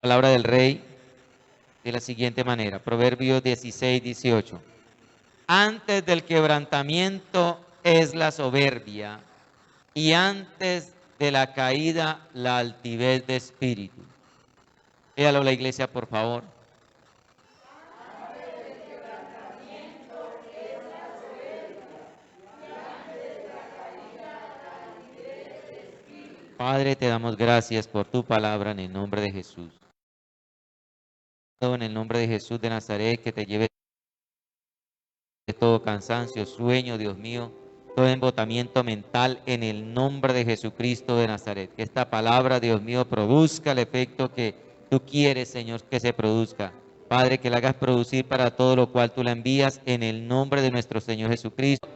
Palabra del rey de la siguiente manera, Proverbios 16:18. Antes del quebrantamiento es la soberbia, y antes de la caída la altivez de espíritu. Léalo la iglesia, por favor. Padre, te damos gracias por tu palabra en el nombre de Jesús. En el nombre de Jesús de Nazaret, que te lleve de todo cansancio, sueño, Dios mío, todo embotamiento mental en el nombre de Jesucristo de Nazaret. Que esta palabra, Dios mío, produzca el efecto que tú quieres, Señor, que se produzca. Padre, que la hagas producir para todo lo cual tú la envías en el nombre de nuestro Señor Jesucristo.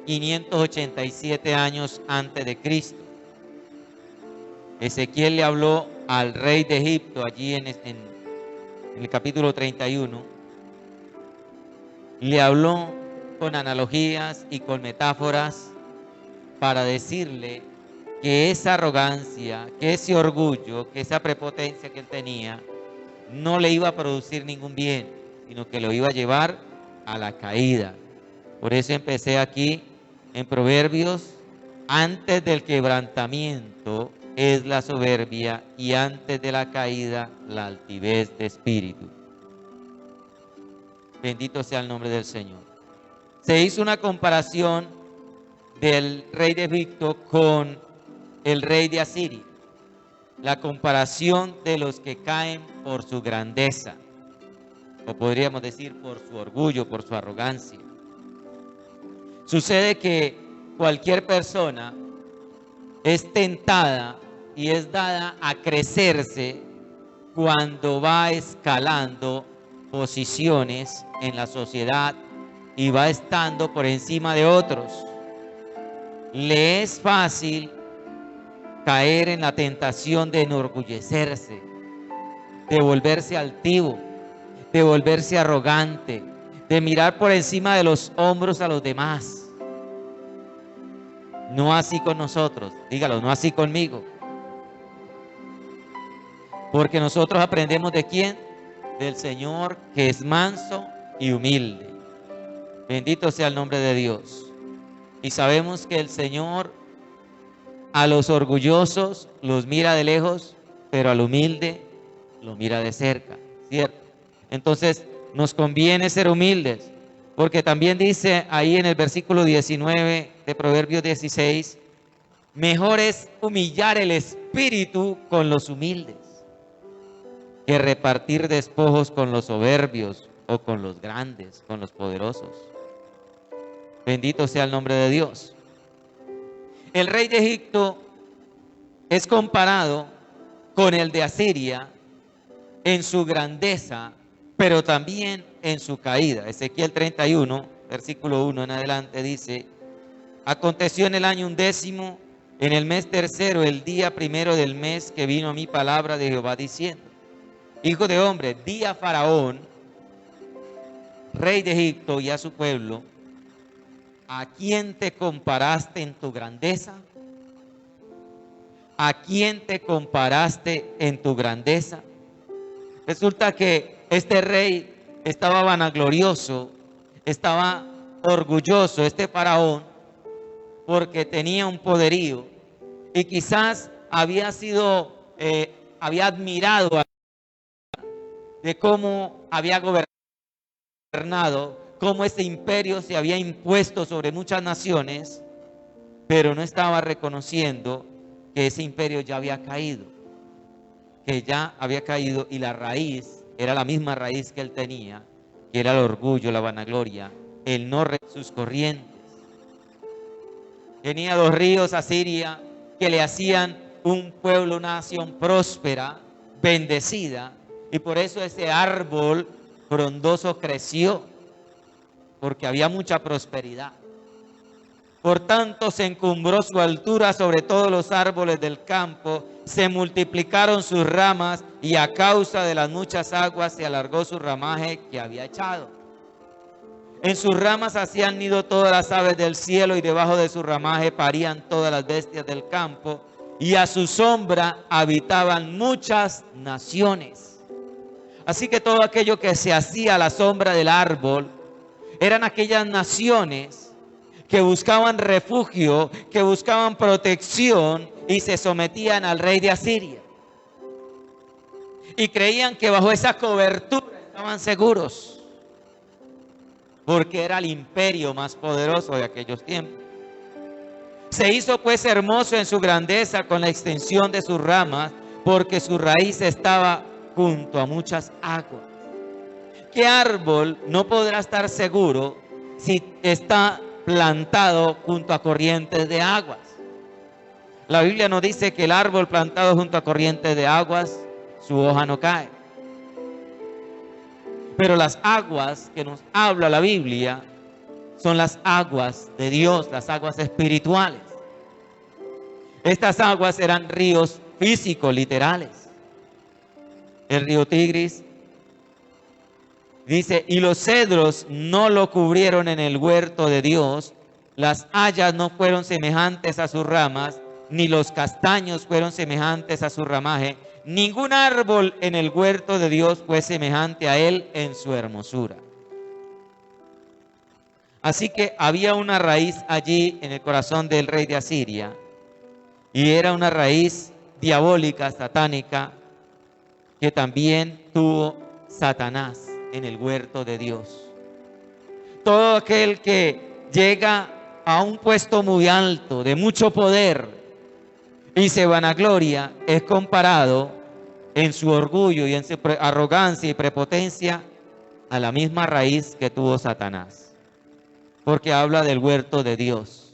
587 años antes de Cristo. Ezequiel le habló al rey de Egipto allí en el capítulo 31. Le habló con analogías y con metáforas para decirle que esa arrogancia, que ese orgullo, que esa prepotencia que él tenía, no le iba a producir ningún bien, sino que lo iba a llevar a la caída. Por eso empecé aquí en Proverbios: antes del quebrantamiento es la soberbia, y antes de la caída la altivez de espíritu. Bendito sea el nombre del Señor. Se hizo una comparación del rey de Egipto con el rey de Asiria. La comparación de los que caen por su grandeza, o podríamos decir por su orgullo, por su arrogancia. Sucede que cualquier persona es tentada y es dada a crecerse cuando va escalando posiciones en la sociedad y va estando por encima de otros. Le es fácil caer en la tentación de enorgullecerse, de volverse altivo, de volverse arrogante, de mirar por encima de los hombros a los demás. No así con nosotros, dígalo, no así conmigo. Porque nosotros aprendemos ¿de quién? Del Señor, que es manso y humilde. Bendito sea el nombre de Dios. Y sabemos que el Señor a los orgullosos los mira de lejos, pero al humilde lo mira de cerca, ¿cierto? Entonces nos conviene ser humildes, porque también dice ahí en el versículo 19 de Proverbios 16, mejor es humillar el espíritu con los humildes que repartir despojos con los soberbios o con los grandes, con los poderosos. Bendito sea el nombre de Dios. El rey de Egipto es comparado con el de Asiria en su grandeza, pero también en su caída. Ezequiel 31, versículo 1 en adelante dice: aconteció en el año 11, en el mes tercero, el día primero del mes, que vino mi palabra de Jehová diciendo: hijo de hombre, di a Faraón, rey de Egipto, y a su pueblo: ¿a quién te comparaste en tu grandeza? ¿A quién te comparaste en tu grandeza? Resulta que este rey estaba vanaglorioso, estaba orgulloso, este faraón, porque tenía un poderío y quizás había admirado de cómo había gobernado, cómo ese imperio se había impuesto sobre muchas naciones, pero no estaba reconociendo que ese imperio ya había caído, y la raíz era la misma raíz que él tenía, que era el orgullo, la vanagloria, el no reconocer sus corrientes. Tenía 2 ríos, Asiria, que le hacían un pueblo, una nación próspera, bendecida, y por eso ese árbol frondoso creció, porque había mucha prosperidad. Por tanto, se encumbró su altura sobre todos los árboles del campo, se multiplicaron sus ramas, y a causa de las muchas aguas se alargó su ramaje que había echado. En sus ramas hacían nido todas las aves del cielo, y debajo de su ramaje parían todas las bestias del campo, y a su sombra habitaban muchas naciones. Así que todo aquello que se hacía a la sombra del árbol eran aquellas naciones que buscaban refugio, que buscaban protección y se sometían al rey de Asiria. Y creían que bajo esa cobertura estaban seguros, porque era el imperio más poderoso de aquellos tiempos. Se hizo pues hermoso en su grandeza con la extensión de sus ramas, porque su raíz estaba junto a muchas aguas. ¿Qué árbol no podrá estar seguro si está plantado junto a corrientes de aguas? La Biblia nos dice que el árbol plantado junto a corrientes de aguas, su hoja no cae. Pero las aguas que nos habla la Biblia son las aguas de Dios, las aguas espirituales. Estas aguas eran ríos físicos, literales. El río Tigris dice, y los cedros no lo cubrieron en el huerto de Dios, las hayas no fueron semejantes a sus ramas, ni los castaños fueron semejantes a su ramaje, ningún árbol en el huerto de Dios fue semejante a él en su hermosura. Así que había una raíz allí en el corazón del rey de Asiria, y era una raíz diabólica, satánica, que también tuvo Satanás en el huerto de Dios. Todo aquel que llega a un puesto muy alto, de mucho poder, y se vanagloria, es comparado en su orgullo y en su arrogancia y prepotencia a la misma raíz que tuvo Satanás, porque habla del huerto de Dios.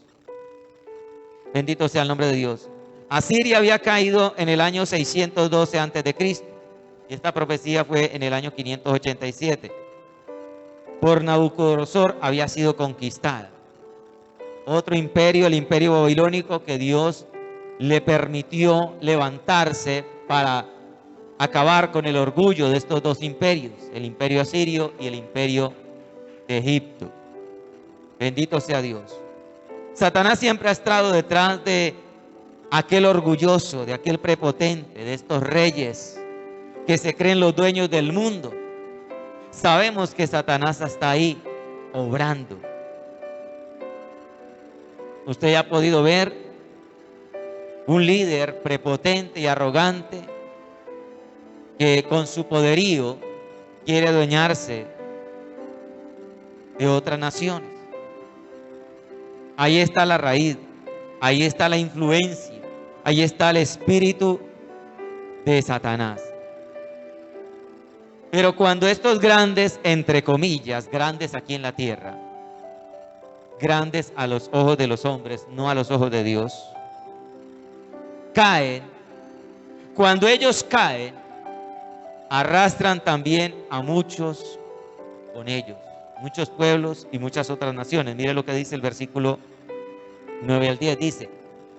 Bendito sea el nombre de Dios. Asiria había caído en el año 612 a.C. y esta profecía fue en el año 587. Por Nabucodonosor había sido conquistada. Otro imperio, el imperio babilónico, que Dios le permitió levantarse para acabar con el orgullo de estos dos imperios, el imperio asirio y el imperio de Egipto. Bendito sea Dios. Satanás siempre ha estado detrás de aquel orgulloso, de aquel prepotente, de estos reyes que se creen los dueños del mundo. Sabemos que Satanás está ahí obrando. Usted ya ha podido ver un líder prepotente y arrogante que con su poderío quiere adueñarse de otras naciones. Ahí está la raíz, ahí está la influencia, ahí está el espíritu de Satanás. Pero cuando estos grandes, entre comillas, grandes aquí en la tierra, grandes a los ojos de los hombres, no a los ojos de Dios, caen, cuando ellos caen, arrastran también a muchos con ellos, muchos pueblos y muchas otras naciones. Mire lo que dice el versículo 9 al 10, dice: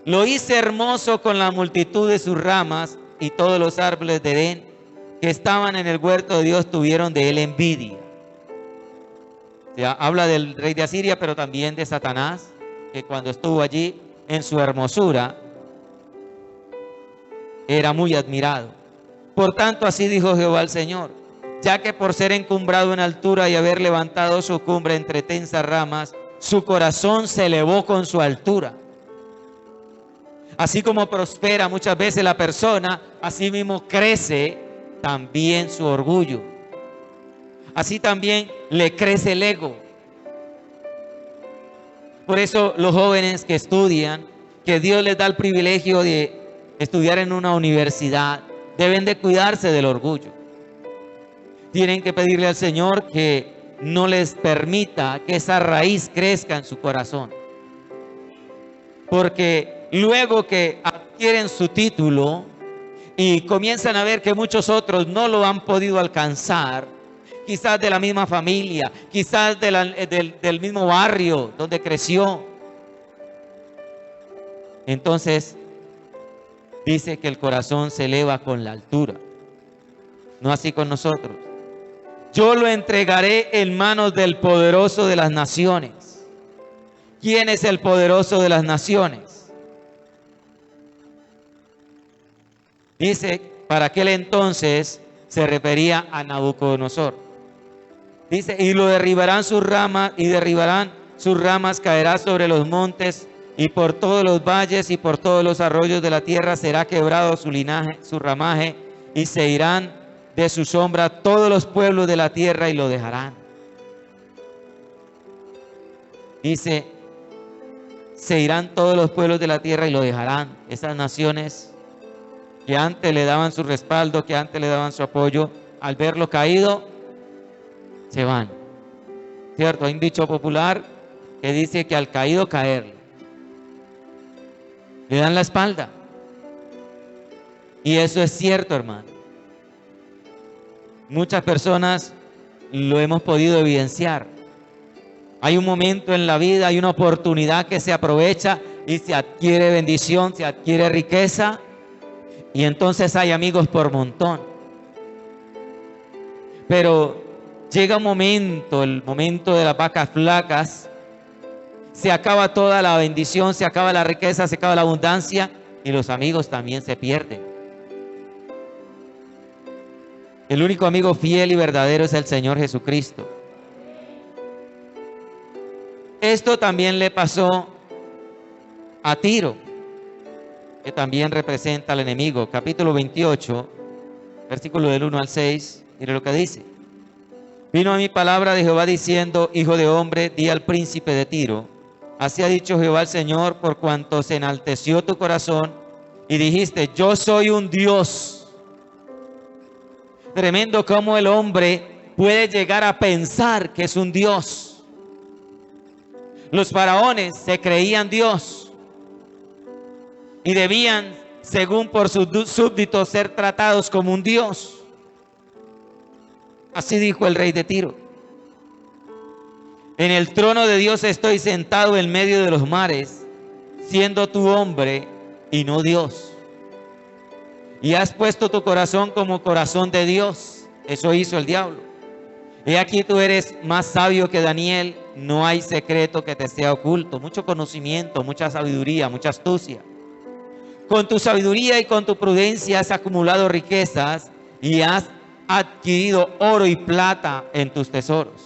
lo hice hermoso con la multitud de sus ramas, y todos los árboles de Edén que estaban en el huerto de Dios tuvieron de él envidia. O sea, habla del rey de Asiria, pero también de Satanás, que cuando estuvo allí en su hermosura era muy admirado. Por tanto, así dijo Jehová el Señor: ya que por ser encumbrado en altura y haber levantado su cumbre entre tensas ramas, su corazón se elevó con su altura. Así como prospera muchas veces la persona, así mismo crece también su orgullo. Así también le crece el ego. Por eso los jóvenes que estudian, que Dios les da el privilegio de estudiar en una universidad, deben de cuidarse del orgullo. Tienen que pedirle al Señor que no les permita que esa raíz crezca en su corazón. Porque luego que adquieren su título y comienzan a ver que muchos otros no lo han podido alcanzar, quizás de la misma familia, quizás del mismo barrio donde creció, entonces dice que el corazón se eleva con la altura. No así con nosotros. Yo lo entregaré en manos del poderoso de las naciones. ¿Quién es el poderoso de las naciones? Dice, para aquel entonces se refería a Nabucodonosor. Dice, y lo derribarán sus ramas, y derribarán sus ramas, caerá sobre los montes, y por todos los valles y por todos los arroyos de la tierra será quebrado su linaje, su ramaje, y se irán de su sombra todos los pueblos de la tierra y lo dejarán. Dice, se irán todos los pueblos de la tierra y lo dejarán. Esas naciones que antes le daban su respaldo, que antes le daban su apoyo, al verlo caído, se van. ¿Cierto? Hay un dicho popular que dice que al caído caerle. Le dan la espalda. Y eso es cierto, hermano. Muchas personas lo hemos podido evidenciar. Hay un momento en la vida, hay una oportunidad que se aprovecha y se adquiere bendición, se adquiere riqueza. Y entonces hay amigos por montón. Pero llega un momento, el momento de las vacas flacas. Se acaba toda la bendición, se acaba la riqueza, se acaba la abundancia y los amigos también se pierden. El único amigo fiel y verdadero es el Señor Jesucristo. Esto también le pasó a Tiro, que también representa al enemigo. Capítulo 28, versículo del 1 al 6, mire lo que dice. Vino a mí palabra de Jehová diciendo, hijo de hombre, di al príncipe de Tiro, así ha dicho Jehová el Señor, por cuanto se enalteció tu corazón y dijiste, yo soy un Dios. Tremendo cómo el hombre puede llegar a pensar que es un Dios. Los faraones se creían Dios y debían, según por sus súbditos, ser tratados como un Dios. Así dijo el rey de Tiro. En el trono de Dios estoy sentado en medio de los mares, siendo tu hombre y no Dios. Y has puesto tu corazón como corazón de Dios. Eso hizo el diablo. He aquí tú eres más sabio que Daniel. No hay secreto que te sea oculto. Mucho conocimiento, mucha sabiduría, mucha astucia. Con tu sabiduría y con tu prudencia has acumulado riquezas y has adquirido oro y plata en tus tesoros.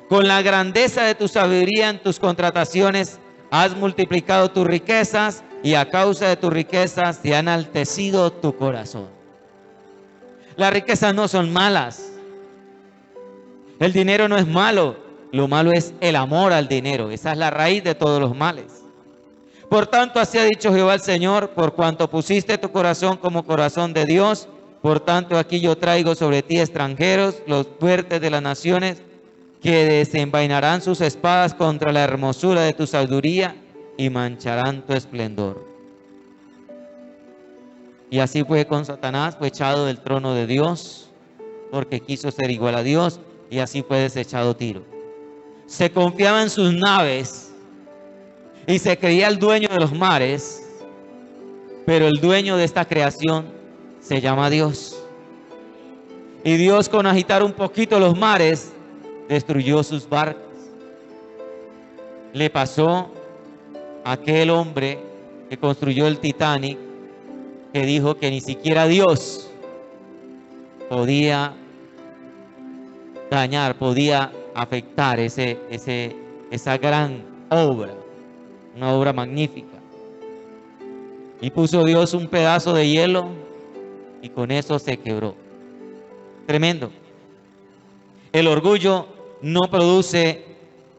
Con la grandeza de tu sabiduría en tus contrataciones has multiplicado tus riquezas y a causa de tus riquezas te ha enaltecido tu corazón. Las riquezas no son malas. El dinero no es malo. Lo malo es el amor al dinero. Esa es la raíz de todos los males. Por tanto, así ha dicho Jehová el Señor, por cuanto pusiste tu corazón como corazón de Dios, por tanto aquí yo traigo sobre ti extranjeros, los fuertes de las naciones, que desenvainarán sus espadas contra la hermosura de tu sabiduría y mancharán tu esplendor. Y así fue con Satanás, fue echado del trono de Dios, porque quiso ser igual a Dios, y así fue desechado Tiro. Se confiaba en sus naves y se creía el dueño de los mares, pero el dueño de esta creación se llama Dios. Y Dios, con agitar un poquito los mares, destruyó sus barcos. Le pasó a aquel hombre que construyó el Titanic, que dijo que ni siquiera Dios podía dañar, podía afectar esa gran obra, una obra magnífica. Y puso Dios un pedazo de hielo y con eso se quebró. Tremendo. El orgullo no produce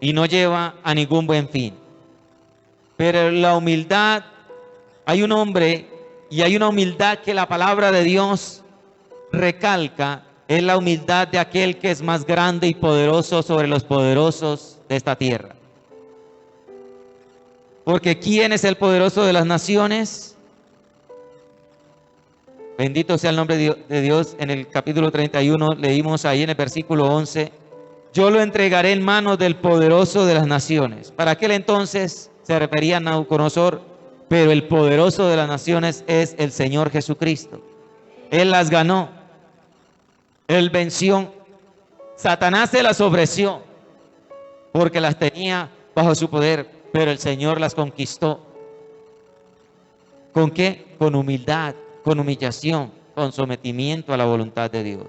y no lleva a ningún buen fin. Pero la humildad, hay un hombre y hay una humildad que la palabra de Dios recalca, es la humildad de aquel que es más grande y poderoso sobre los poderosos de esta tierra. Porque ¿quién es el poderoso de las naciones? Bendito sea el nombre de Dios. En el capítulo 31 leímos ahí en el versículo 11, yo lo entregaré en manos del poderoso de las naciones. Para aquel entonces se refería a Nabucodonosor, pero el poderoso de las naciones es el Señor Jesucristo. Él las ganó. Él venció. Satanás se las ofreció porque las tenía bajo su poder, pero el Señor las conquistó. ¿Con qué? Con humildad, con humillación, con sometimiento a la voluntad de Dios.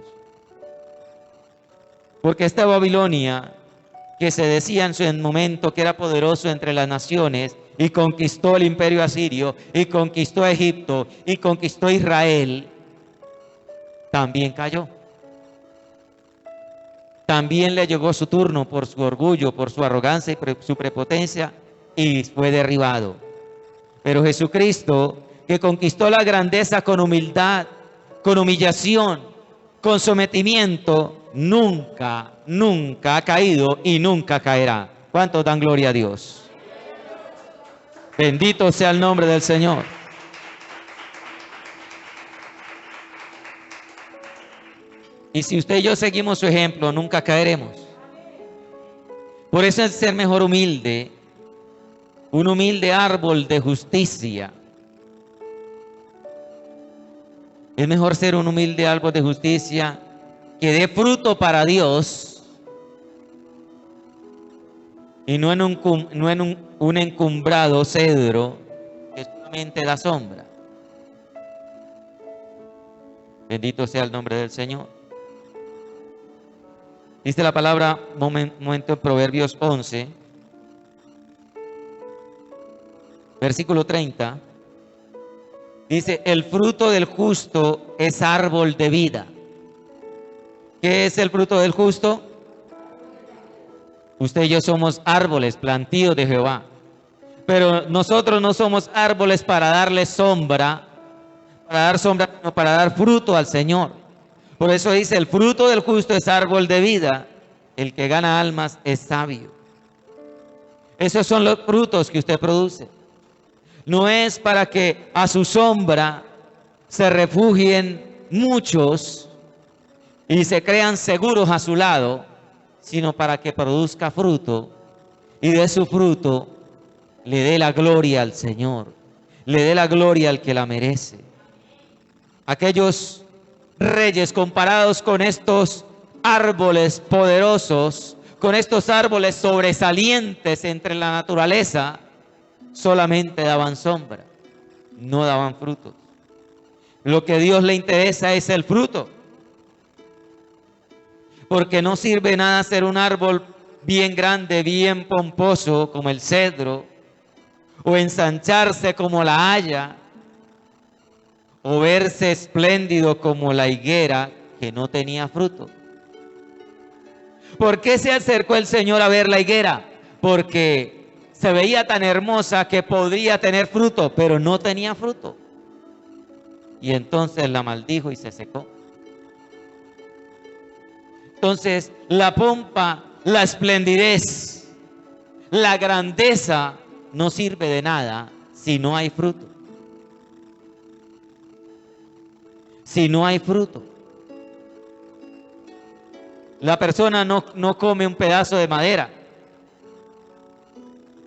Porque esta Babilonia, que se decía en su momento que era poderoso entre las naciones, y conquistó el imperio asirio, y conquistó Egipto, y conquistó Israel, también cayó. También le llegó su turno por su orgullo, por su arrogancia y su prepotencia, y fue derribado. Pero Jesucristo, que conquistó la grandeza con humildad, con humillación, con sometimiento, nunca, nunca ha caído y nunca caerá. ¿Cuántos dan gloria a Dios? Bendito sea el nombre del Señor. Y si usted y yo seguimos su ejemplo, nunca caeremos. Por eso es ser mejor humilde, un humilde árbol de justicia. Es mejor ser un humilde árbol de justicia que dé fruto para Dios y no en un encumbrado cedro que solamente da sombra. Bendito sea el nombre del Señor. Dice la palabra, momento en Proverbios 11, versículo 30. Dice, el fruto del justo es árbol de vida. ¿Qué es el fruto del justo? Usted y yo somos árboles plantíos de Jehová. Pero nosotros no somos árboles para darle sombra, sino para dar fruto al Señor. Por eso dice, el fruto del justo es árbol de vida. El que gana almas es sabio. Esos son los frutos que usted produce. No es para que a su sombra se refugien muchos y se crean seguros a su lado, sino para que produzca fruto y de su fruto le dé la gloria al Señor, le dé la gloria al que la merece. Aquellos reyes comparados con estos árboles poderosos, con estos árboles sobresalientes entre la naturaleza, solamente daban sombra, no daban frutos. Lo que a Dios le interesa es el fruto. Porque no sirve nada ser un árbol bien grande, bien pomposo como el cedro, o ensancharse como la haya, o verse espléndido como la higuera que no tenía fruto. ¿Por qué se acercó el Señor a ver la higuera? Porque se veía tan hermosa que podría tener fruto, pero no tenía fruto. Y entonces la maldijo y se secó. Entonces, la pompa, la esplendidez, la grandeza no sirve de nada si no hay fruto. Si no hay fruto. La persona no come un pedazo de madera.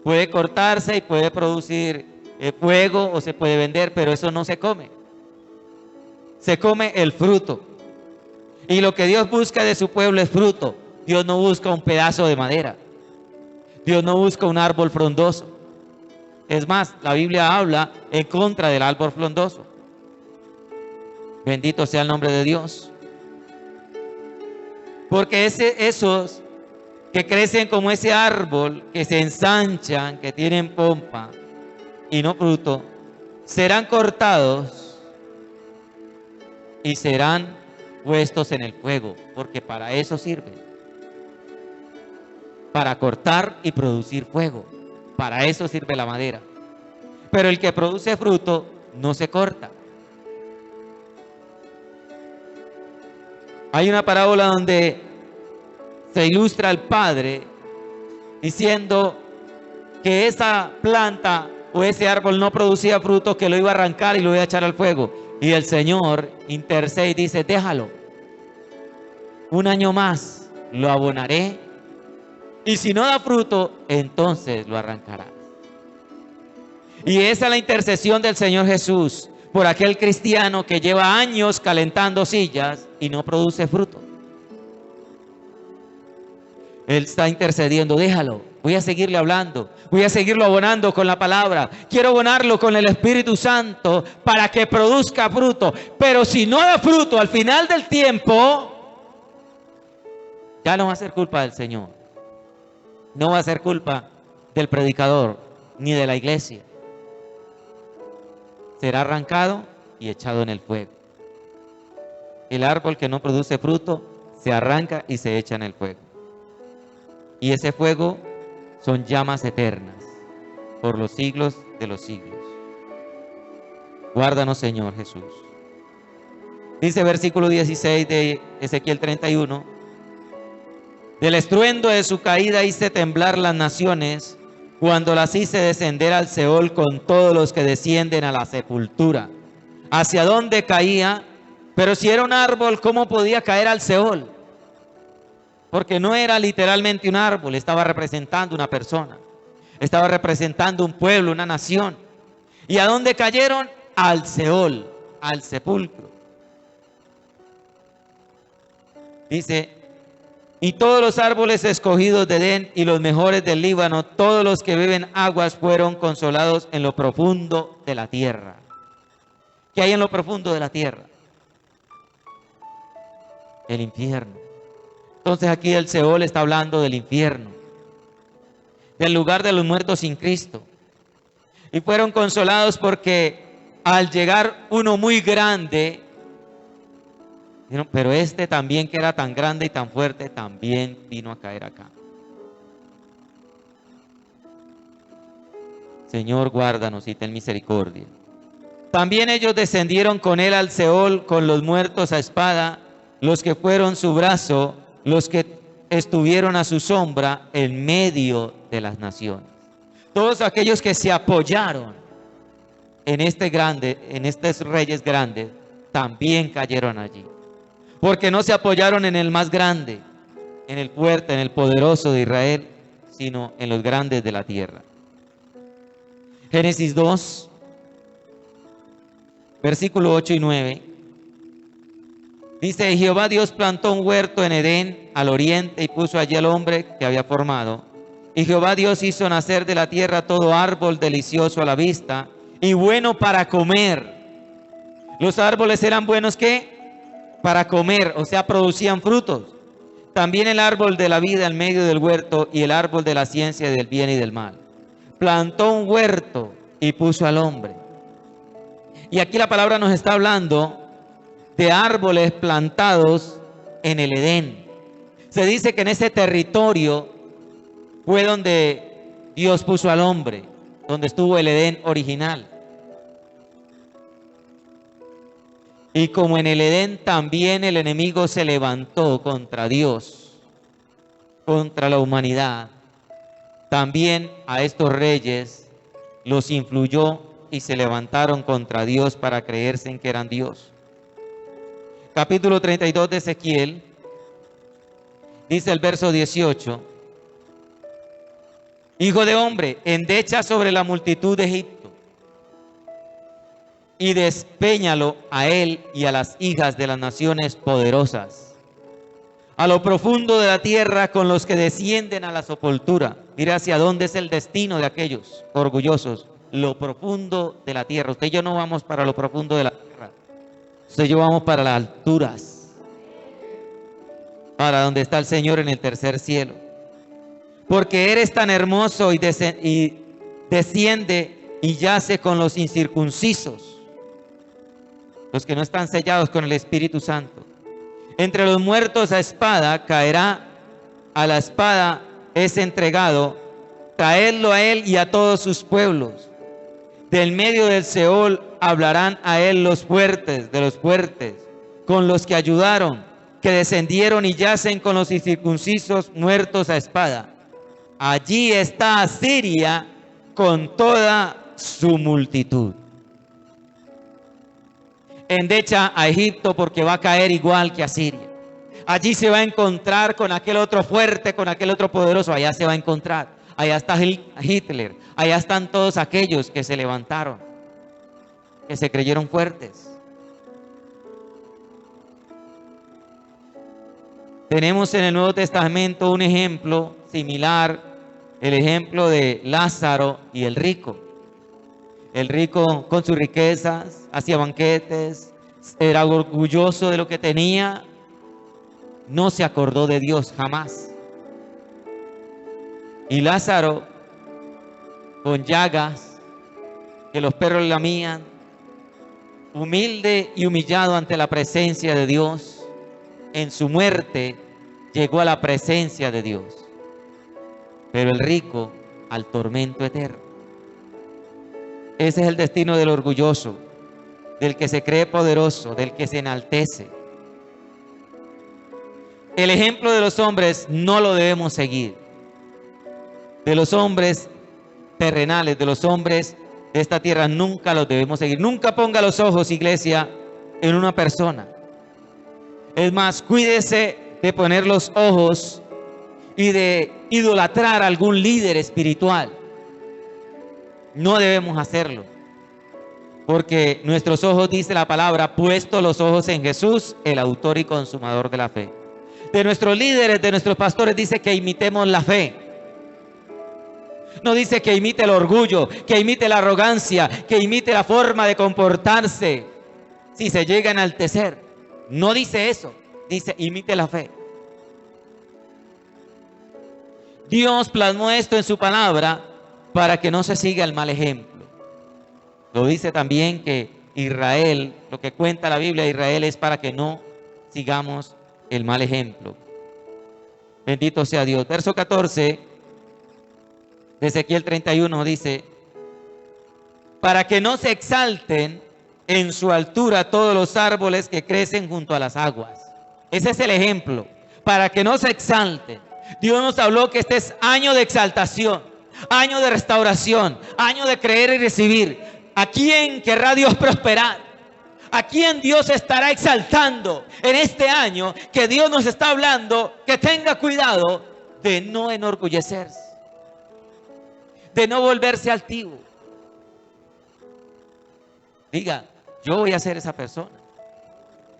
Puede cortarse y puede producir fuego o se puede vender, pero eso no se come. Se come el fruto. Y lo que Dios busca de su pueblo es fruto. Dios no busca un pedazo de madera. Dios no busca un árbol frondoso. Es más, la Biblia habla en contra del árbol frondoso. Bendito sea el nombre de Dios. Porque esos que crecen como ese árbol, que se ensanchan, que tienen pompa y no fruto, serán cortados y serán puestos en el fuego, porque para eso sirve. Para cortar y producir fuego. Para eso sirve la madera. Pero el que produce fruto no se corta. Hay una parábola donde se ilustra al padre diciendo que esa planta o ese árbol no producía fruto, que lo iba a arrancar y lo iba a echar al fuego. Y el Señor intercede y dice, déjalo. Un año más lo abonaré. Y si no da fruto, entonces lo arrancarás. Y esa es la intercesión del Señor Jesús por aquel cristiano que lleva años calentando sillas y no produce fruto. Él está intercediendo, déjalo, Voy a seguirle hablando, voy a seguirlo abonando con la palabra. Quiero abonarlo con el Espíritu Santo para que produzca fruto. Pero si no da fruto al final del tiempo, ya no va a ser culpa del Señor. No va a ser culpa del predicador ni de la iglesia. Será arrancado y echado en el fuego. El árbol que no produce fruto se arranca y se echa en el fuego. Y ese fuego son llamas eternas por los siglos de los siglos. Guárdanos, Señor Jesús. Dice versículo 16 de Ezequiel 31: del estruendo de su caída hice temblar las naciones, cuando las hice descender al Seol con todos los que descienden a la sepultura. ¿Hacia dónde caía? Pero si era un árbol, ¿cómo podía caer al Seol? Porque no era literalmente un árbol, estaba representando una persona, estaba representando un pueblo, una nación. ¿Y a dónde cayeron? Al Seol, al sepulcro. Dice: y todos los árboles escogidos de Edén y los mejores del Líbano, todos los que beben aguas, fueron consolados en lo profundo de la tierra. ¿Qué hay en lo profundo de la tierra? El infierno. Entonces aquí el Seol está hablando del infierno, del lugar de los muertos sin Cristo. Y fueron consolados porque al llegar uno muy grande, pero este también, que era tan grande y tan fuerte, también vino a caer acá. Señor, guárdanos y ten misericordia. También ellos descendieron con él al Seol, con los muertos a espada, los que fueron su brazo, los que estuvieron a su sombra en medio de las naciones. Todos aquellos que se apoyaron en estos reyes grandes, también cayeron allí. Porque no se apoyaron en el más grande, en el fuerte, en el poderoso de Israel, sino en los grandes de la tierra. Génesis 2, versículo 8 y 9. Dice: Jehová Dios plantó un huerto en Edén al oriente y puso allí al hombre que había formado. Y Jehová Dios hizo nacer de la tierra todo árbol delicioso a la vista y bueno para comer. Los árboles eran buenos, ¿qué? Para comer, o sea, producían frutos. También el árbol de la vida en medio del huerto y el árbol de la ciencia del bien y del mal. Plantó un huerto y puso al hombre. Y aquí la palabra nos está hablando de árboles plantados en el Edén. Se dice que en ese territorio fue donde Dios puso al hombre, donde estuvo el Edén original. Y como en el Edén también el enemigo se levantó contra Dios, contra la humanidad, también a estos reyes los influyó y se levantaron contra Dios para creerse en que eran Dios. Capítulo 32 de Ezequiel, dice el verso 18: Hijo de hombre, endecha sobre la multitud de Egipto y despéñalo a él y a las hijas de las naciones poderosas, a lo profundo de la tierra, con los que descienden a la sepultura. Mira hacia dónde es el destino de aquellos orgullosos: lo profundo de la tierra. Usted y yo no vamos para lo profundo de la tierra, usted y yo vamos para las alturas, para donde está el Señor en el tercer cielo. Porque eres tan hermoso y desciende y yace con los incircuncisos, los que no están sellados con el Espíritu Santo. Entre los muertos a espada caerá, a la espada es entregado, traedlo a él y a todos sus pueblos. Del medio del Seol hablarán a él los fuertes de los fuertes, con los que ayudaron, que descendieron y yacen con los incircuncisos muertos a espada. Allí está Asiria con toda su multitud. Endecha a Egipto porque va a caer igual que Asiria. Allí se va a encontrar con aquel otro fuerte, con aquel otro poderoso. Allá se va a encontrar. Allá está Hitler. Allá están todos aquellos que se levantaron, que se creyeron fuertes. Tenemos en el Nuevo Testamento un ejemplo similar el ejemplo de Lázaro y el rico. El rico con sus riquezas hacía banquetes, era orgulloso de lo que tenía, no se acordó de Dios jamás. Y Lázaro con llagas que los perros le lamían, humilde y humillado ante la presencia de Dios, en su muerte llegó a la presencia de Dios. Pero el rico al tormento eterno. Ese es el destino del orgulloso, del que se cree poderoso, del que se enaltece. El ejemplo de los hombres no lo debemos seguir. De los hombres terrenales, de los hombres de esta tierra, nunca los debemos seguir. Nunca ponga los ojos, iglesia, en una persona. Es más, cuídese de poner los ojos y de idolatrar a algún líder espiritual. No debemos hacerlo, porque nuestros ojos, dice la palabra, puesto los ojos en Jesús, el autor y consumador de la fe. De nuestros líderes, de nuestros pastores, dice que imitemos la fe. No dice que imite el orgullo, que imite la arrogancia, que imite la forma de comportarse si se llega a enaltecer. No dice eso, dice imite la fe. Dios plasmó esto en su palabra para que no se siga el mal ejemplo. Lo dice también que Israel, lo que cuenta la Biblia de Israel es para que no sigamos el mal ejemplo. Bendito sea Dios. Verso 14 de Ezequiel 31 dice: para que no se exalten en su altura todos los árboles que crecen junto a las aguas. Ese es el ejemplo. Para que no se exalten. Dios nos habló que este es año de exaltación, año de restauración, año de creer y recibir. ¿A quién querrá Dios prosperar? ¿A quién Dios estará exaltando en este año que Dios nos está hablando que tenga cuidado de no enorgullecerse, de no volverse altivo? Diga, yo voy a ser esa persona.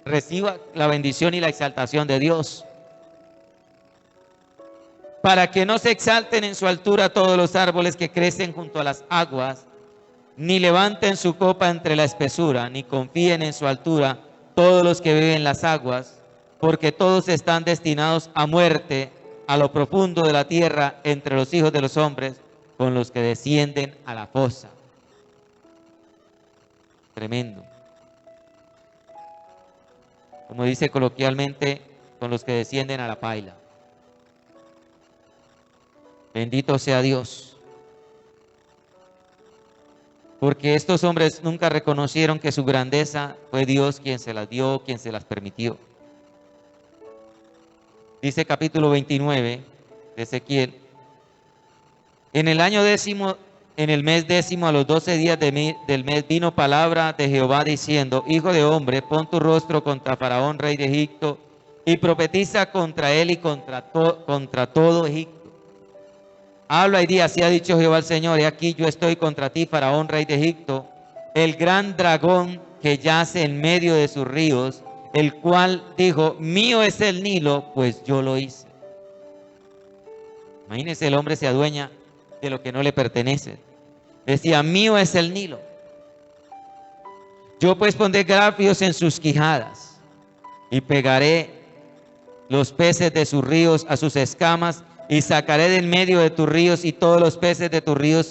Reciba la bendición y la exaltación de Dios. Para que no se exalten en su altura todos los árboles que crecen junto a las aguas, ni levanten su copa entre la espesura, ni confíen en su altura todos los que beben las aguas, porque todos están destinados a muerte, a lo profundo de la tierra, entre los hijos de los hombres, con los que descienden a la fosa. Tremendo. Como dice coloquialmente, con los que descienden a la paila. Bendito sea Dios. Porque estos hombres nunca reconocieron que su grandeza fue Dios quien se las dio, quien se las permitió. Dice capítulo 29 de Ezequiel: en el año 10º, en el mes 10º, a los 12 días del mes, vino palabra de Jehová diciendo: hijo de hombre, pon tu rostro contra Faraón, rey de Egipto, y profetiza contra él y contra todo Egipto. Habla y di: así ha dicho Jehová el Señor, he aquí yo estoy contra ti, Faraón, rey de Egipto, el gran dragón que yace en medio de sus ríos, el cual dijo: mío es el Nilo, pues yo lo hice. Imagínense, el hombre se adueña de lo que no le pertenece. Decía: mío es el Nilo. Yo pues pondré garfios en sus quijadas y pegaré los peces de sus ríos a sus escamas, y sacaré del medio de tus ríos, y todos los peces de tus ríos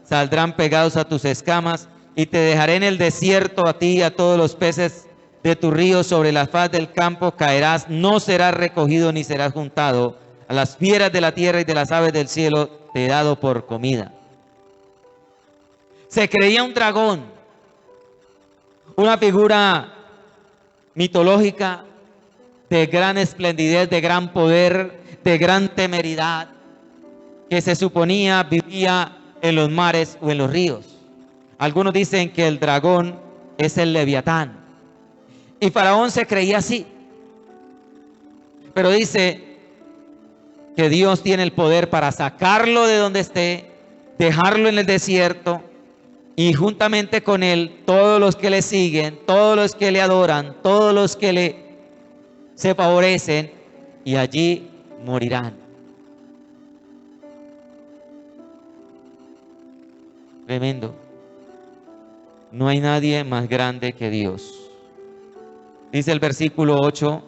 saldrán pegados a tus escamas, y te dejaré en el desierto a ti y a todos los peces de tus ríos. Sobre la faz del campo caerás, no serás recogido ni serás juntado. A las fieras de la tierra y de las aves del cielo te he dado por comida. Se creía un dragón, una figura mitológica de gran esplendidez, de gran poder, de gran temeridad, que se suponía vivía en los mares o en los ríos. Algunos dicen que el dragón es el Leviatán, y Faraón se creía así, pero dice que Dios tiene el poder para sacarlo de donde esté, dejarlo en el desierto, y juntamente con él todos los que le siguen, todos los que le adoran, todos los que se favorecen, y allí morirán. Tremendo. No hay nadie más grande que Dios. Dice el versículo 8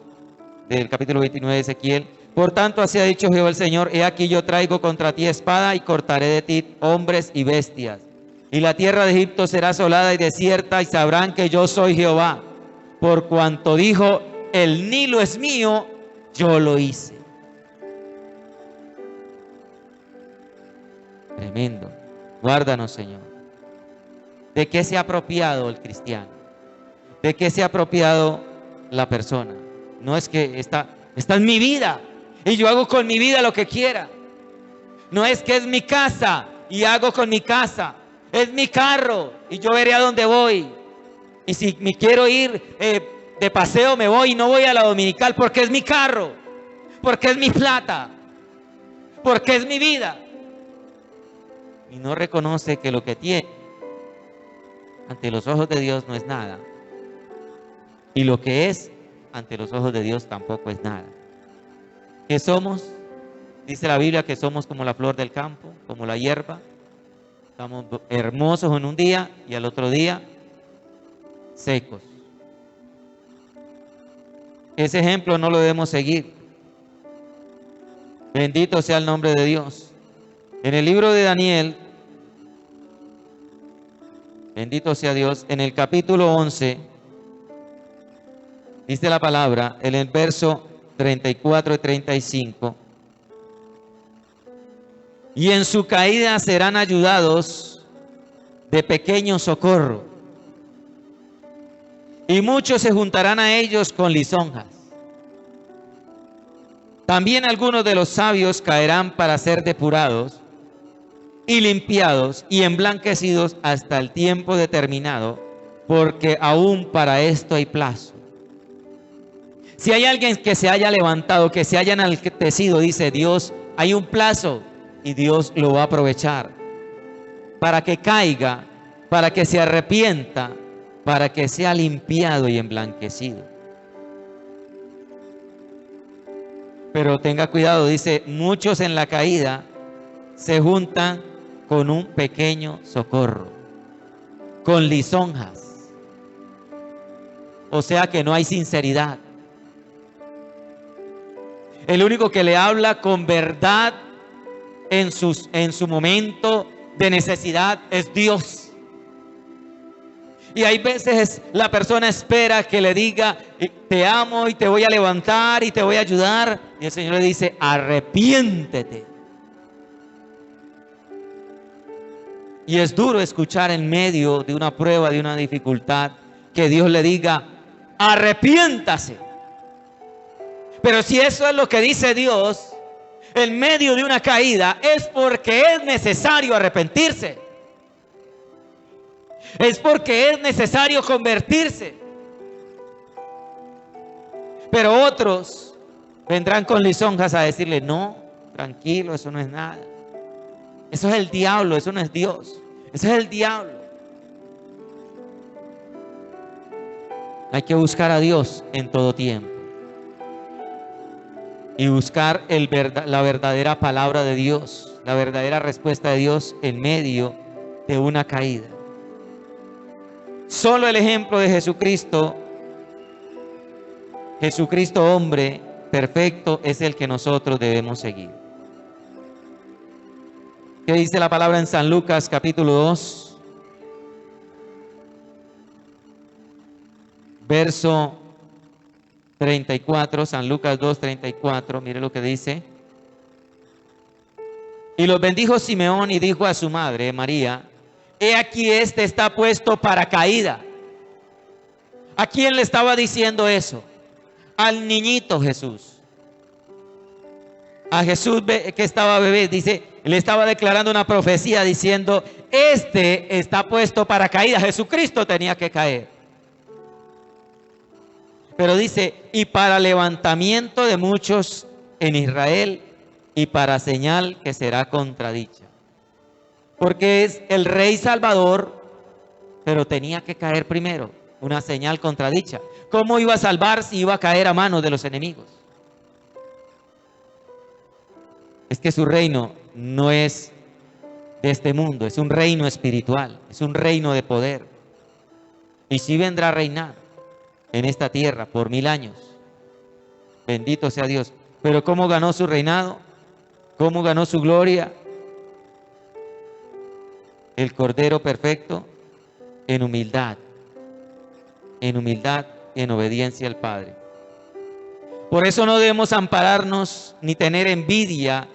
del capítulo 29 de Ezequiel: por tanto, así ha dicho Jehová el Señor: he aquí yo traigo contra ti espada y cortaré de ti hombres y bestias. Y la tierra de Egipto será asolada y desierta, y sabrán que yo soy Jehová. Por cuanto dijo, el Nilo es mío, yo lo hice. Tremendo. Guárdanos, Señor. ¿De qué se ha apropiado el cristiano? ¿De qué se ha apropiado la persona? No es que esta es mi vida y yo hago con mi vida lo que quiera. No es que es mi casa y hago con mi casa. Es mi carro y yo veré a dónde voy. Y si me quiero ir de paseo, me voy y no voy a la dominical porque es mi carro, porque es mi plata, porque es mi vida. Y no reconoce que lo que tiene ante los ojos de Dios no es nada. Y lo que es ante los ojos de Dios tampoco es nada. ¿Qué somos? Dice la Biblia que somos como la flor del campo, como la hierba. Estamos hermosos en un día y al otro día secos. Ese ejemplo no lo debemos seguir. Bendito sea el nombre de Dios. En el libro de Daniel, bendito sea Dios, en el capítulo 11, dice la palabra, en el verso 34 y 35, y en su caída serán ayudados de pequeño socorro, y muchos se juntarán a ellos con lisonjas. También algunos de los sabios caerán para ser depurados y limpiados y emblanquecidos hasta el tiempo determinado, porque aún para esto hay plazo. Si hay alguien que se haya levantado, que se haya enaltecido, dice Dios, hay un plazo y Dios lo va a aprovechar para que caiga, para que se arrepienta, para que sea limpiado y emblanquecido. Pero tenga cuidado, dice, muchos en la caída se juntan con un pequeño socorro, con lisonjas. O sea que no hay sinceridad. El único que le habla con verdad en su momento de necesidad es Dios. Y hay veces la persona espera que le diga, te amo y te voy a levantar y te voy a ayudar. Y el Señor le dice, arrepiéntete. Y es duro escuchar en medio de una prueba, de una dificultad, que Dios le diga, arrepiéntase. Pero si eso es lo que dice Dios, en medio de una caída, es porque es necesario arrepentirse. Es porque es necesario convertirse. Pero otros vendrán con lisonjas a decirle, no, tranquilo, eso no es nada. Eso es el diablo, eso no es Dios. Eso es el diablo. Hay que buscar a Dios en todo tiempo. Y buscar la verdadera palabra de Dios, la verdadera respuesta de Dios en medio de una caída. Solo el ejemplo de Jesucristo, Jesucristo hombre perfecto, es el que nosotros debemos seguir. ¿Qué dice la palabra en San Lucas capítulo 2? Verso 34, San Lucas 2, 34, mire lo que dice. Y los bendijo Simeón y dijo a su madre María, he aquí este está puesto para caída. ¿A quién le estaba diciendo eso? Al niñito Jesús. A Jesús que estaba bebé, dice, le estaba declarando una profecía diciendo, este está puesto para caída. Jesucristo tenía que caer. Pero dice, y para levantamiento de muchos en Israel y para señal que será contradicha. Porque es el Rey Salvador, pero tenía que caer primero, una señal contradicha. ¿Cómo iba a salvar si iba a caer a manos de los enemigos? Es que su reino no es de este mundo, es un reino espiritual, es un reino de poder. Y sí vendrá a reinar en esta tierra por 1000 años. Bendito sea Dios. Pero ¿cómo ganó su reinado? ¿Cómo ganó su gloria? El Cordero perfecto en humildad, en obediencia al Padre. Por eso no debemos ampararnos ni tener envidia,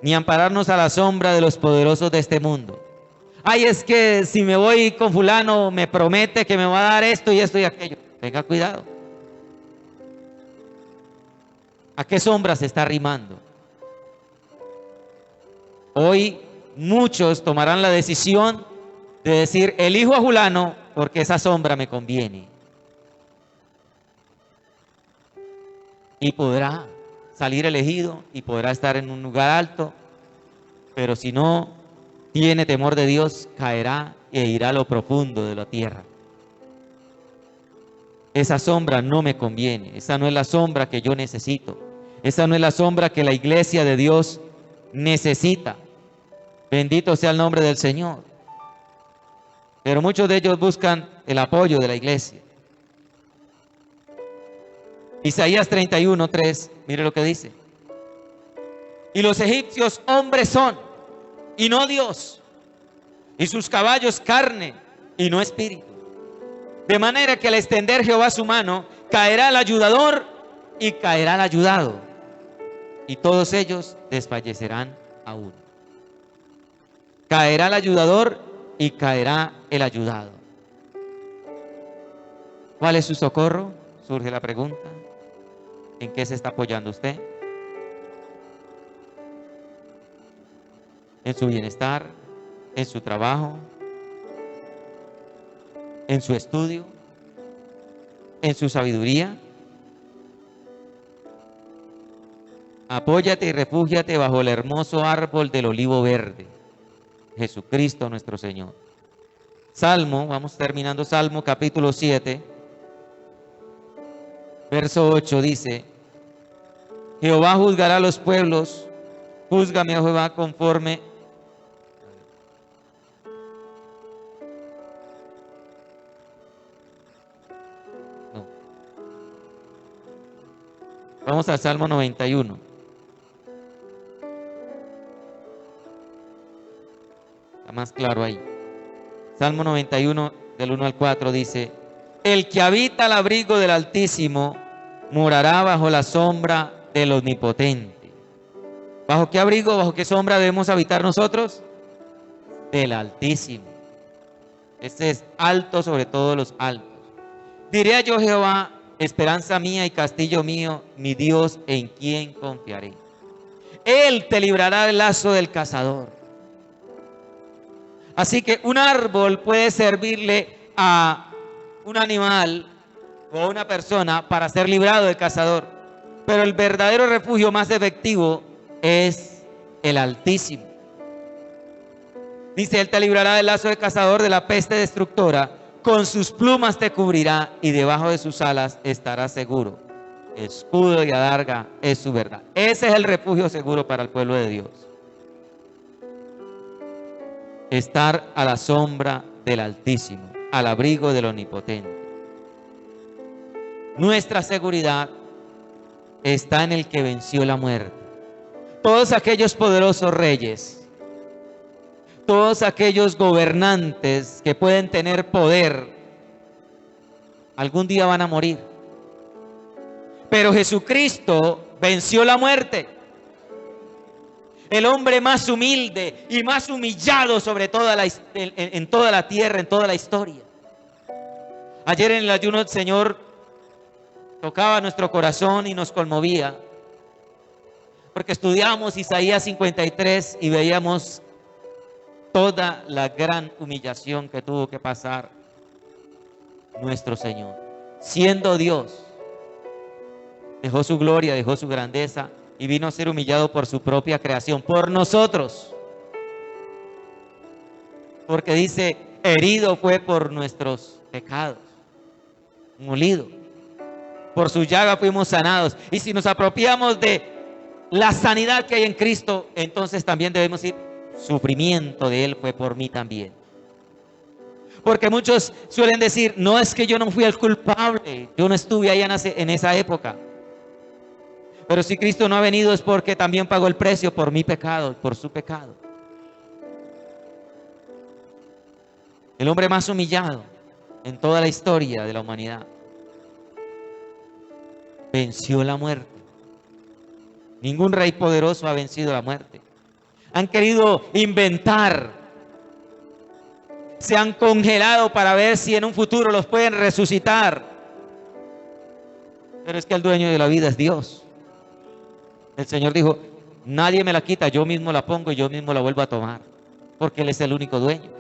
ni ampararnos a la sombra de los poderosos de este mundo. Ay, es que si me voy con fulano me promete que me va a dar esto y esto y aquello. Tenga cuidado. ¿A qué sombra se está arrimando? Hoy muchos tomarán la decisión de decir, elijo a fulano porque esa sombra me conviene. Y podrá salir elegido y podrá estar en un lugar alto, pero si no tiene temor de Dios, caerá e irá a lo profundo de la tierra. Esa sombra no me conviene, esa no es la sombra que yo necesito, esa no es la sombra que la iglesia de Dios necesita. Bendito sea el nombre del Señor. Pero muchos de ellos buscan el apoyo de la iglesia. Isaías 31:3, mire lo que dice. Y los egipcios hombres son, y no Dios, y sus caballos carne, y no espíritu. De manera que al extender Jehová su mano, caerá el ayudador y caerá el ayudado, y todos ellos desfallecerán aún. Caerá el ayudador y caerá el ayudado. ¿Cuál es su socorro? Surge la pregunta. ¿En qué se está apoyando usted? ¿En su bienestar? ¿En su trabajo? ¿En su estudio? ¿En su sabiduría? Apóyate y refúgiate bajo el hermoso árbol del olivo verde, Jesucristo nuestro Señor. Salmo, vamos terminando Salmo capítulo 7, verso 8 dice: Jehová juzgará a los pueblos, júzgame, oh Jehová, conforme. No. Vamos al Salmo 91. Está más claro ahí. Salmo 91, del 1 al 4 dice: El que habita al abrigo del Altísimo morará bajo la sombra del Omnipotente. ¿Bajo qué abrigo, bajo qué sombra debemos habitar nosotros? Del Altísimo. Este es alto sobre todos los altos. Diré yo, Jehová, esperanza mía y castillo mío, mi Dios, en quien confiaré. Él te librará del lazo del cazador. Así que un árbol puede servirle a un animal o a una persona para ser librado del cazador. Pero el verdadero refugio más efectivo es el Altísimo. Dice, Él te librará del lazo del cazador, de la peste destructora. Con sus plumas te cubrirá y debajo de sus alas estarás seguro. Escudo y adarga es su verdad. Ese es el refugio seguro para el pueblo de Dios. Estar a la sombra del Altísimo, al abrigo del Omnipotente. Nuestra seguridad está en el que venció la muerte. Todos aquellos poderosos reyes, todos aquellos gobernantes que pueden tener poder, algún día van a morir. Pero Jesucristo venció la muerte. El hombre más humilde y más humillado sobre en toda la tierra, en toda la historia. Ayer en el ayuno el Señor tocaba nuestro corazón y nos conmovía, porque estudiamos Isaías 53 y veíamos toda la gran humillación que tuvo que pasar nuestro Señor. Siendo Dios, dejó su gloria, dejó su grandeza y vino a ser humillado por su propia creación, por nosotros. Porque dice, herido fue por nuestros pecados, molido. Por su llaga fuimos sanados. Y si nos apropiamos de la sanidad que hay en Cristo, entonces también debemos ir sufrimiento de Él fue por mí también. Porque muchos suelen decir, no, es que yo no fui el culpable, yo no estuve ahí en esa época. Pero si Cristo no ha venido es porque también pagó el precio por mi pecado, por su pecado. El hombre más humillado en toda la historia de la humanidad venció la muerte. Ningún rey poderoso ha vencido la muerte. Han querido inventar, se han congelado para ver si en un futuro los pueden resucitar. Pero es que el dueño de la vida es Dios. El Señor dijo, nadie me la quita, yo mismo la pongo y yo mismo la vuelvo a tomar, porque Él es el único dueño.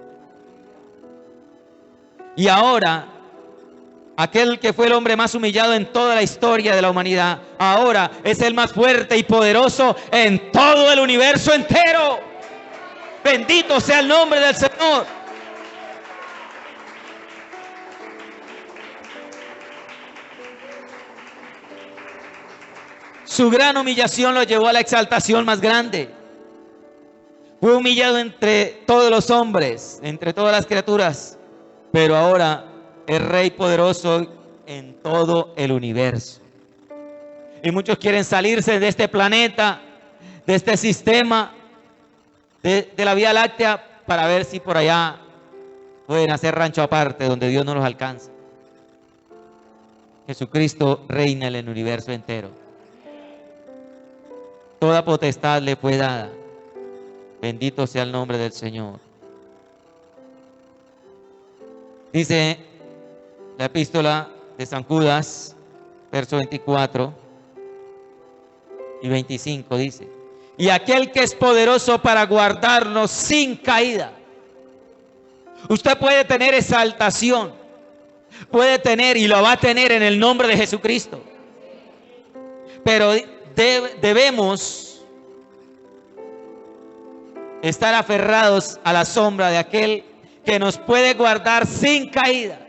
Y ahora, aquel que fue el hombre más humillado en toda la historia de la humanidad, ahora es el más fuerte y poderoso en todo el universo entero. Bendito sea el nombre del Señor. Su gran humillación lo llevó a la exaltación más grande. Fue humillado entre todos los hombres, entre todas las criaturas, pero ahora es Rey poderoso en todo el universo. Y muchos quieren salirse de este planeta, de este sistema, de la Vía Láctea, para ver si por allá pueden hacer rancho aparte, donde Dios no los alcanza. Jesucristo reina en el universo entero. Toda potestad le fue dada. Bendito sea el nombre del Señor. Dice la epístola de San Judas, verso 24 y 25, dice: y aquel que es poderoso para guardarnos sin caída. Usted puede tener exaltación, puede tener y lo va a tener en el nombre de Jesucristo. Pero debemos estar aferrados a la sombra de aquel que nos puede guardar sin caída.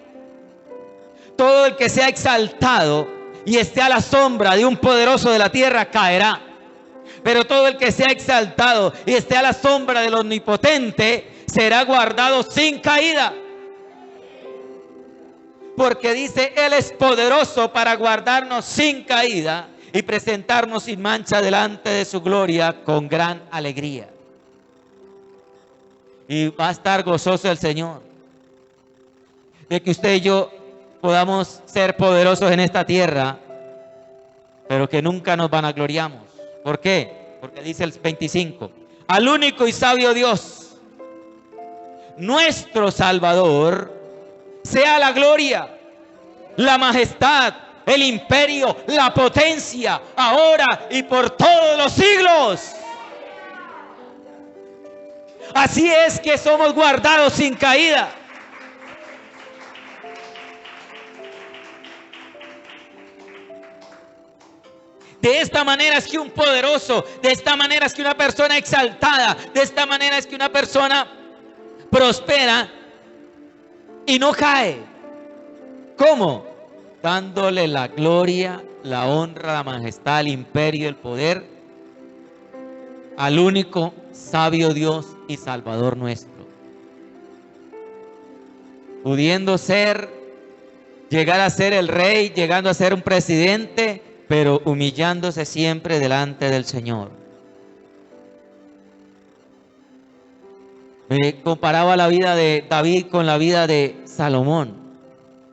Todo el que sea exaltado y esté a la sombra de un poderoso de la tierra caerá. Pero todo el que sea exaltado y esté a la sombra del omnipotente será guardado sin caída. Porque dice, Él es poderoso para guardarnos sin caída y presentarnos sin mancha delante de su gloria con gran alegría. Y va a estar gozoso el Señor de que usted y yo podamos ser poderosos en esta tierra, pero que nunca nos vanagloriamos. ¿Por qué? Porque dice el 25, al único y sabio Dios, nuestro Salvador, sea la gloria, la majestad, el imperio, la potencia, ahora y por todos los siglos. Así es que somos guardados sin caída. De esta manera es que un poderoso, de esta manera es que una persona exaltada, de esta manera es que una persona prospera y no cae. ¿Cómo? Dándole la gloria, la honra, la majestad, el imperio, el poder al único sabio Dios y Salvador nuestro. Pudiendo llegar a ser el rey, llegando a ser un presidente, pero humillándose siempre delante del Señor. Me comparaba la vida de David con la vida de Salomón.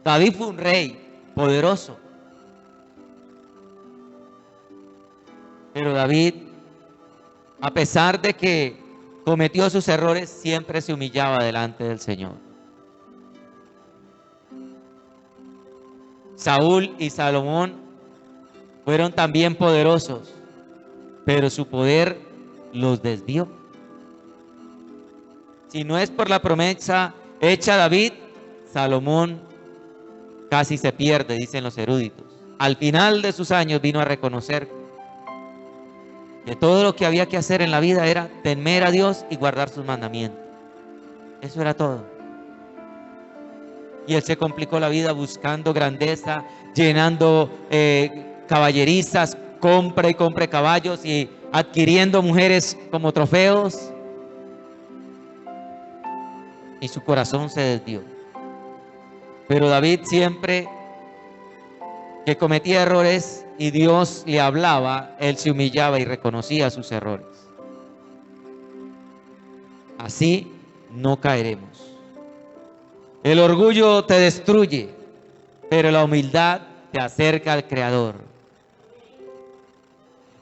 David fue un rey poderoso, pero David, a pesar de que cometió sus errores, siempre se humillaba delante del Señor. Saúl y Salomón fueron también poderosos, pero su poder los desvió. Si no es por la promesa hecha a David, Salomón casi se pierde, dicen los eruditos. Al final de sus años vino a reconocer que todo lo que había que hacer en la vida era temer a Dios y guardar sus mandamientos. Eso era todo. Y él se complicó la vida buscando grandeza, llenando caballerizas, compre caballos y adquiriendo mujeres como trofeos. y su corazón se desvió. Pero David siempre que cometía errores y Dios le hablaba, él se humillaba y reconocía sus errores. Así no caeremos. El orgullo te destruye, pero la humildad te acerca al Creador.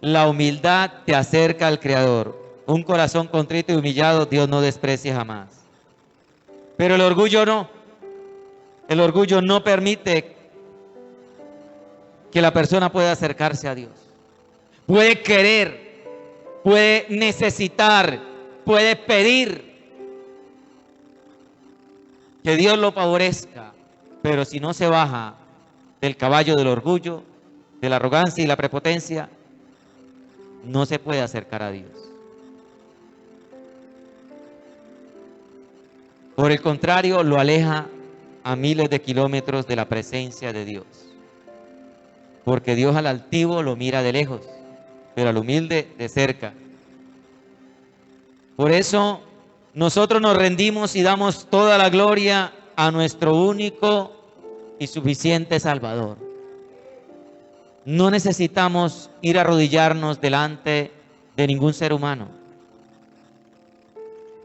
La humildad te acerca al Creador. Un corazón contrito y humillado Dios no desprecia jamás. Pero el orgullo no. El orgullo no permite que la persona pueda acercarse a Dios. Puede querer, puede necesitar, puede pedir que Dios lo favorezca, pero si no se baja del caballo del orgullo, de la arrogancia y la prepotencia, no se puede acercar a Dios. Por el contrario, lo aleja a miles de kilómetros de la presencia de Dios. Porque Dios al altivo lo mira de lejos, pero al humilde de cerca. Por eso nosotros nos rendimos y damos toda la gloria a nuestro único y suficiente Salvador. No necesitamos ir a arrodillarnos delante de ningún ser humano,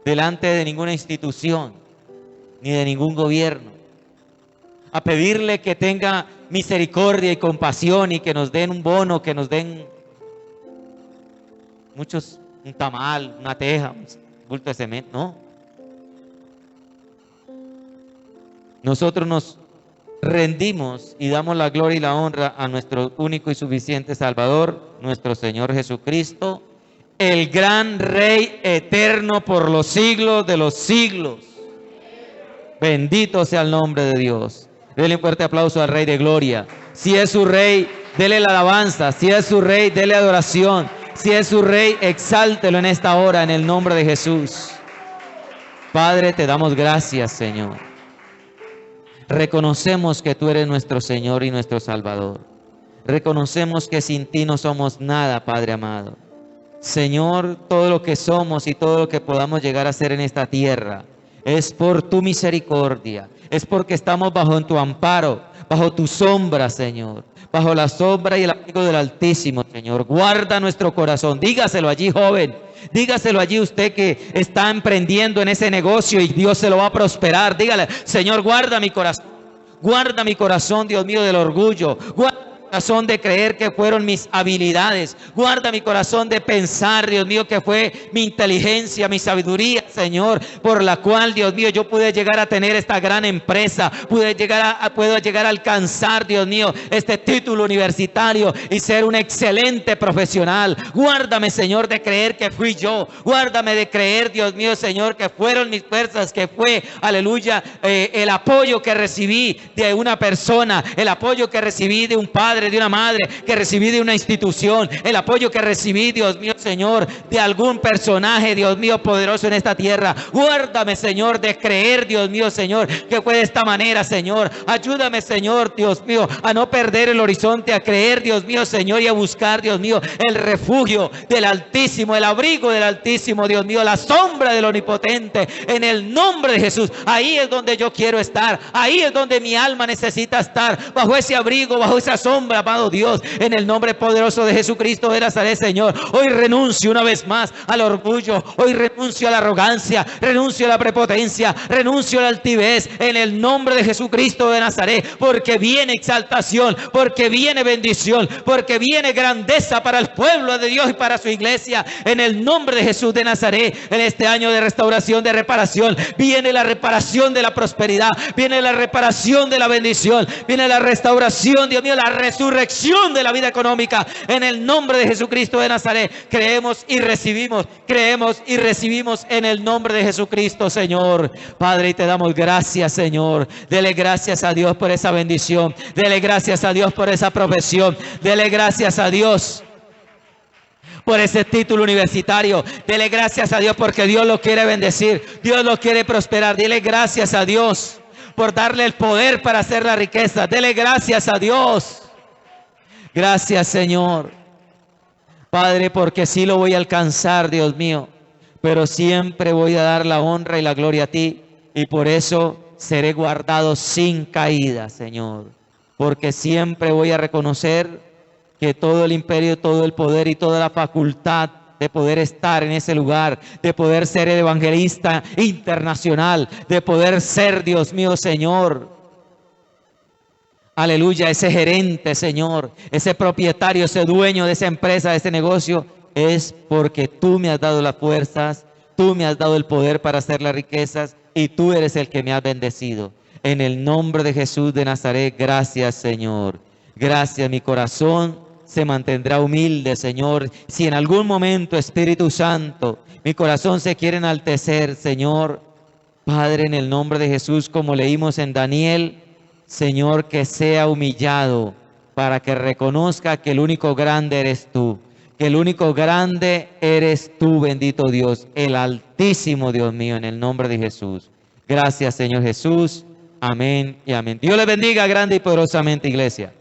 delante de ninguna institución, ni de ningún gobierno, a pedirle que tenga misericordia y compasión y que nos den un bono, que nos den un tamal, una teja, un bulto de cemento. No. Nosotros nos rendimos y damos la gloria y la honra a nuestro único y suficiente Salvador, nuestro Señor Jesucristo, el gran Rey eterno por los siglos de los siglos. Bendito sea el nombre de Dios. Denle un fuerte aplauso al Rey de Gloria. Si es su Rey, dele la alabanza. Si es su Rey, dele adoración. Si es su Rey, exáltelo en esta hora en el nombre de Jesús. Padre, te damos gracias, Señor. Reconocemos que tú eres nuestro Señor y nuestro Salvador. Reconocemos que sin ti no somos nada, Padre amado. Señor, todo lo que somos y todo lo que podamos llegar a ser en esta tierra es por tu misericordia, es porque estamos bajo tu amparo, bajo tu sombra, Señor, bajo la sombra y el abrigo del Altísimo, Señor. Guarda nuestro corazón. Dígaselo allí, joven. Dígaselo allí usted que está emprendiendo en ese negocio y Dios se lo va a prosperar. Dígale, Señor, guarda mi corazón, Dios mío, del orgullo. Guarda mi corazón de creer que fueron mis habilidades. Guarda mi corazón de pensar, Dios mío, que fue mi inteligencia, mi sabiduría, Señor, por la cual, Dios mío, yo pude llegar a tener esta gran empresa, puedo llegar a alcanzar, Dios mío, este título universitario y ser un excelente profesional. Guárdame, Señor, de creer que fui yo. Guárdame de creer, Dios mío, Señor, que fueron mis fuerzas, que fue, aleluya, el apoyo que recibí de una persona, el apoyo que recibí de un padre, de una madre, que recibí de una institución, el apoyo que recibí, Dios mío, Señor, de algún personaje, Dios mío, poderoso en esta tierra. Guárdame, Señor, de creer, Dios mío, Señor, que fue de esta manera, Señor. Ayúdame, Señor, Dios mío, a no perder el horizonte, a creer, Dios mío, Señor, y a buscar, Dios mío, el refugio del Altísimo, el abrigo del Altísimo, Dios mío, la sombra del Omnipotente, en el nombre de Jesús. Ahí es donde yo quiero estar, ahí es donde mi alma necesita estar, bajo ese abrigo, bajo esa sombra, amado Dios, en el nombre poderoso de Jesucristo de Nazaret, Señor. Hoy renuncio una vez más al orgullo, hoy renuncio a la arrogancia, renuncio a la prepotencia, renuncio a la altivez, en el nombre de Jesucristo de Nazaret, porque viene exaltación, porque viene bendición, porque viene grandeza para el pueblo de Dios y para su iglesia, en el nombre de Jesús de Nazaret. En este año de restauración, de reparación, viene la reparación de la prosperidad, viene la reparación de la bendición, viene la restauración, Dios mío, la resurrección de la vida económica, en el nombre de Jesucristo de Nazaret. Creemos y recibimos en el nombre de Jesucristo, Señor. Padre, y te damos gracias, Señor. Dele gracias a Dios por esa bendición, dele gracias a Dios por esa profesión, dele gracias a Dios por ese título universitario. Dele gracias a Dios porque Dios lo quiere bendecir, Dios lo quiere prosperar. Dile gracias a Dios por darle el poder para hacer la riqueza. Dele gracias a Dios. Gracias, Señor. Padre, porque sí lo voy a alcanzar, Dios mío, pero siempre voy a dar la honra y la gloria a ti, Y por eso seré guardado sin caída, Señor. Porque siempre voy a reconocer que todo el imperio, todo el poder y toda la facultad de poder estar en ese lugar, de poder ser el evangelista internacional, de poder ser, Dios mío, Señor, aleluya, ese gerente, Señor, ese propietario, ese dueño de esa empresa, de ese negocio, es porque tú me has dado las fuerzas, tú me has dado el poder para hacer las riquezas y tú eres el que me has bendecido. En el nombre de Jesús de Nazaret, gracias, Señor. Gracias, mi corazón se mantendrá humilde, Señor. Si en algún momento, Espíritu Santo, mi corazón se quiere enaltecer, Señor, Padre, en el nombre de Jesús, como leímos en Daniel, Señor, que sea humillado para que reconozca que el único grande eres tú, que el único grande eres tú, bendito Dios, el Altísimo, Dios mío, en el nombre de Jesús. Gracias, Señor Jesús. Amén y amén. Dios les bendiga grande y poderosamente, iglesia.